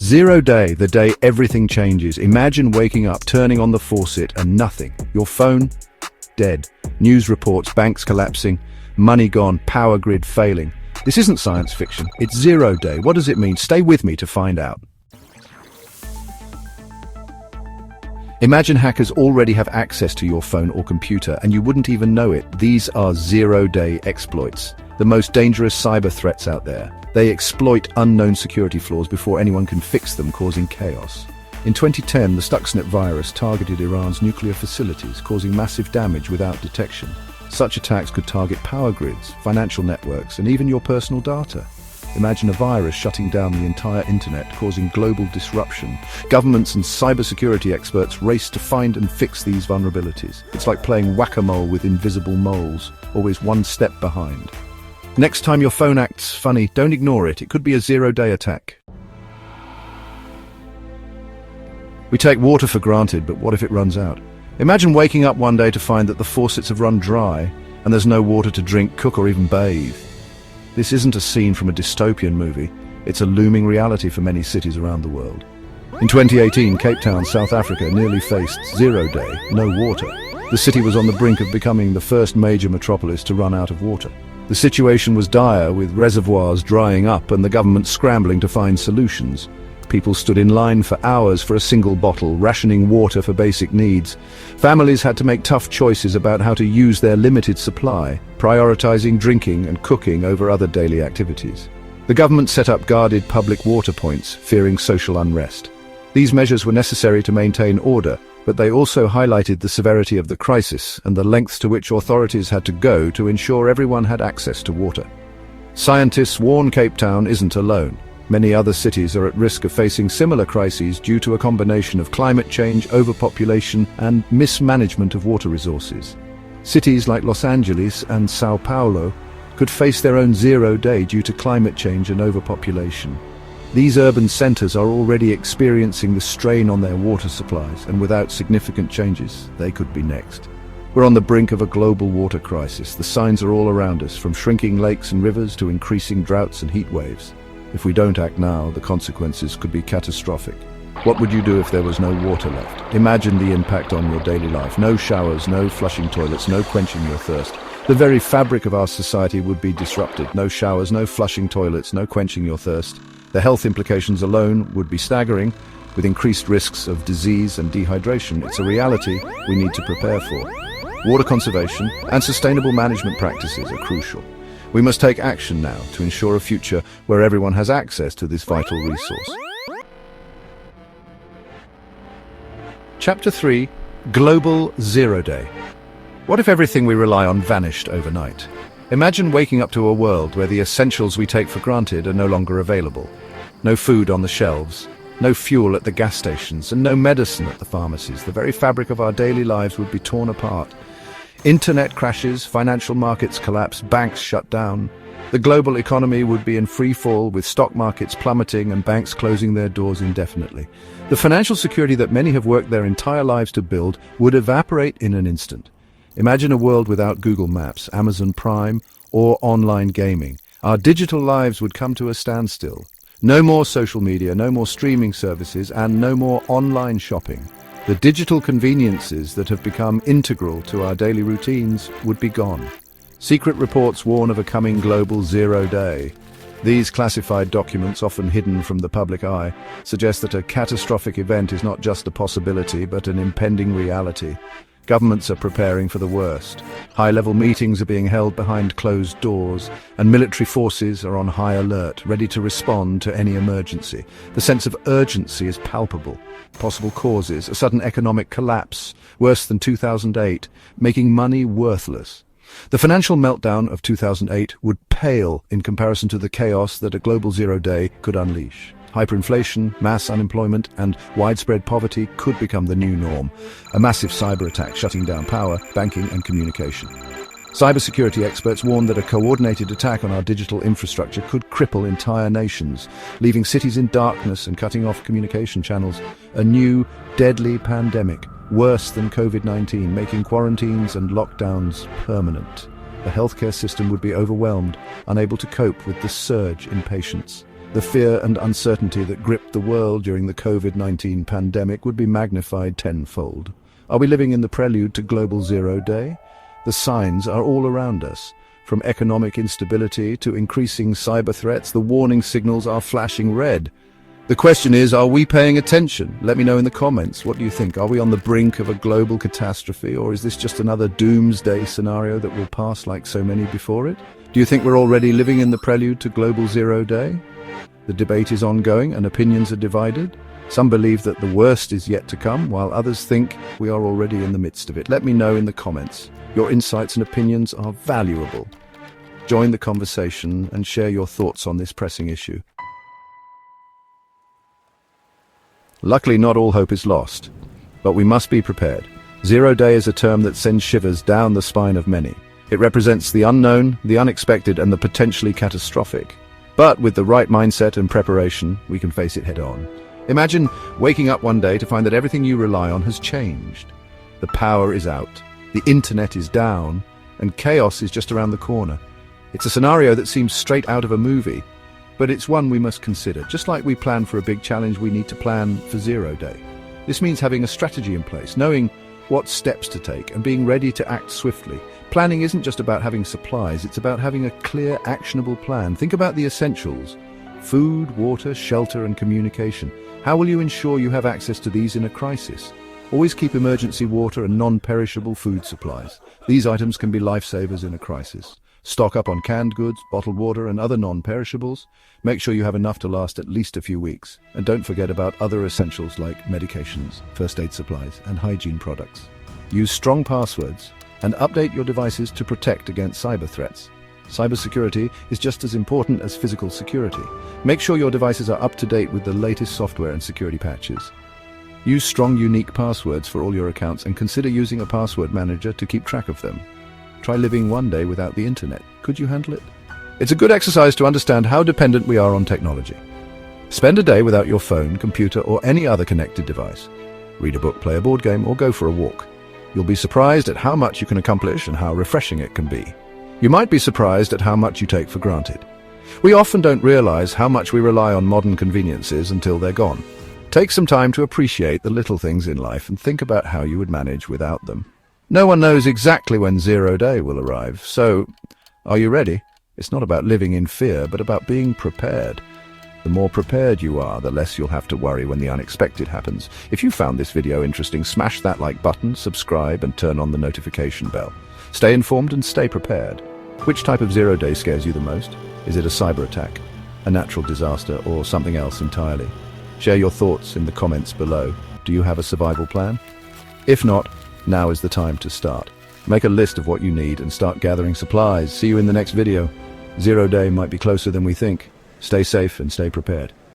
Zero day, the day everything changes. Imagine waking up, turning on the faucet and nothing. Your phone, dead. News reports, banks collapsing, money gone, power grid failing. This isn't science fiction, it's zero day. What does it mean? Stay with me to find out. Imagine hackers already have access to your phone or computer and you wouldn't even know it. These are zero-day exploits, the most dangerous cyber threats out there. They exploit unknown security flaws before anyone can fix them, causing chaos. In 2010, the Stuxnet virus targeted Iran's nuclear facilities, causing massive damage without detection. Such attacks could target power grids, financial networks, and even your personal data. Imagine a virus shutting down the entire internet, causing global disruption. Governments and cybersecurity experts race to find and fix these vulnerabilities. It's like playing whack-a-mole with invisible moles, always one step behind. Next time your phone acts funny, don't ignore it. It could be a zero-day attack. We take water for granted, but what if it runs out? Imagine waking up one day to find that the faucets have run dry and there's no water to drink, cook, or even bathe. This isn't a scene from a dystopian movie. It's a looming reality for many cities around the world. In 2018, Cape Town, South Africa, nearly faced zero day, no water. The city was on the brink of becoming the first major metropolis to run out of water. The situation was dire, with reservoirs drying up and the government scrambling to find solutions. People stood in line for hours for a single bottle, rationing water for basic needs. Families had to make tough choices about how to use their limited supply, prioritizing drinking and cooking over other daily activities. The government set up guarded public water points, fearing social unrest. These measures were necessary to maintain order, but they also highlighted the severity of the crisis and the lengths to which authorities had to go to ensure everyone had access to water. Scientists warn Cape Town isn't alone. Many other cities are at risk of facing similar crises due to a combination of climate change, overpopulation, and mismanagement of water resources. Cities like Los Angeles and Sao Paulo could face their own zero day due to climate change and overpopulation. These urban centers are already experiencing the strain on their water supplies, and without significant changes, they could be next. We're on the brink of a global water crisis. The signs are all around us, from shrinking lakes and rivers to increasing droughts and heat waves. If we don't act now, the consequences could be catastrophic. What would you do if there was no water left? Imagine the impact on your daily life. No showers, no flushing toilets, no quenching your thirst. The very fabric of our society would be disrupted. No showers, no flushing toilets, no quenching your thirst. The health implications alone would be staggering, with increased risks of disease and dehydration. It's a reality we need to prepare for. Water conservation and sustainable management practices are crucial. We must take action now to ensure a future where everyone has access to this vital resource. Chapter 3: Global Zero Day. What if everything we rely on vanished overnight? Imagine waking up to a world where the essentials we take for granted are no longer available. No food on the shelves, no fuel at the gas stations, and no medicine at the pharmacies. The very fabric of our daily lives would be torn apart. Internet crashes, financial markets collapse, banks shut down. The global economy would be in free fall, with stock markets plummeting and banks closing their doors indefinitely. The financial security that many have worked their entire lives to build would evaporate in an instant. Imagine a world without Google Maps, Amazon Prime, or online gaming. Our digital lives would come to a standstill. No more social media, no more streaming services, and no more online shopping. The digital conveniences that have become integral to our daily routines would be gone. Secret reports warn of a coming global zero day. These classified documents, often hidden from the public eye, suggest that a catastrophic event is not just a possibility but an impending reality. Governments are preparing for the worst. High-level meetings are being held behind closed doors, and military forces are on high alert, ready to respond to any emergency. The sense of urgency is palpable. Possible causes: a sudden economic collapse, worse than 2008, making money worthless. The financial meltdown of 2008 would pale in comparison to the chaos that a global zero day could unleash. Hyperinflation, mass unemployment, and widespread poverty could become the new norm. A massive cyber attack shutting down power, banking, and communication. Cybersecurity experts warn that a coordinated attack on our digital infrastructure could cripple entire nations, leaving cities in darkness and cutting off communication channels. A new, deadly pandemic, worse than COVID-19, making quarantines and lockdowns permanent. The healthcare system would be overwhelmed, unable to cope with the surge in patients. The fear and uncertainty that gripped the world during the COVID-19 pandemic would be magnified tenfold. Are we living in the prelude to Global Zero Day? The signs are all around us. From economic instability to increasing cyber threats, the warning signals are flashing red. The question is, are we paying attention? Let me know in the comments. What do you think? Are we on the brink of a global catastrophe, or is this just another doomsday scenario that will pass like so many before it? Do you think we're already living in the prelude to Global Zero Day? The debate is ongoing and opinions are divided. Some believe that the worst is yet to come, while others think we are already in the midst of it. Let me know in the comments. Your insights and opinions are valuable. Join the conversation and share your thoughts on this pressing issue. Luckily, not all hope is lost, but we must be prepared. Zero Day is a term that sends shivers down the spine of many. It represents the unknown, the unexpected, and the potentially catastrophic. But with the right mindset and preparation, we can face it head-on. Imagine waking up one day to find that everything you rely on has changed. The power is out, the internet is down, and chaos is just around the corner. It's a scenario that seems straight out of a movie, but it's one we must consider. Just like we plan for a big challenge, we need to plan for Zero Day. This means having a strategy in place, knowing what steps to take, and being ready to act swiftly. Planning isn't just about having supplies, it's about having a clear, actionable plan. Think about the essentials: food, water, shelter, and communication. How will you ensure you have access to these in a crisis? Always keep emergency water and non-perishable food supplies. These items can be lifesavers in a crisis. Stock up on canned goods, bottled water, and other non-perishables. Make sure you have enough to last at least a few weeks. And don't forget about other essentials like medications, first aid supplies, and hygiene products. Use strong passwords and update your devices to protect against cyber threats. Cybersecurity is just as important as physical security. Make sure your devices are up to date with the latest software and security patches. Use strong, unique passwords for all your accounts and consider using a password manager to keep track of them. Try living one day without the internet. Could you handle it? It's a good exercise to understand how dependent we are on technology. Spend a day without your phone, computer, or any other connected device. Read a book, play a board game, or go for a walk. You'll be surprised at how much you can accomplish and how refreshing it can be. You might be surprised at how much you take for granted. We often don't realize how much we rely on modern conveniences until they're gone. Take some time to appreciate the little things in life and think about how you would manage without them. No one knows exactly when Zero Day will arrive, so are you ready? It's not about living in fear, but about being prepared. The more prepared you are, the less you'll have to worry when the unexpected happens. If you found this video interesting, smash that like button, subscribe, and turn on the notification bell. Stay informed and stay prepared. Which type of Zero Day scares you the most? Is it a cyber attack, a natural disaster, or something else entirely? Share your thoughts in the comments below. Do you have a survival plan? If not, now is the time to start. Make a list of what you need and start gathering supplies. See you in the next video. Zero Day might be closer than we think. Stay safe and stay prepared.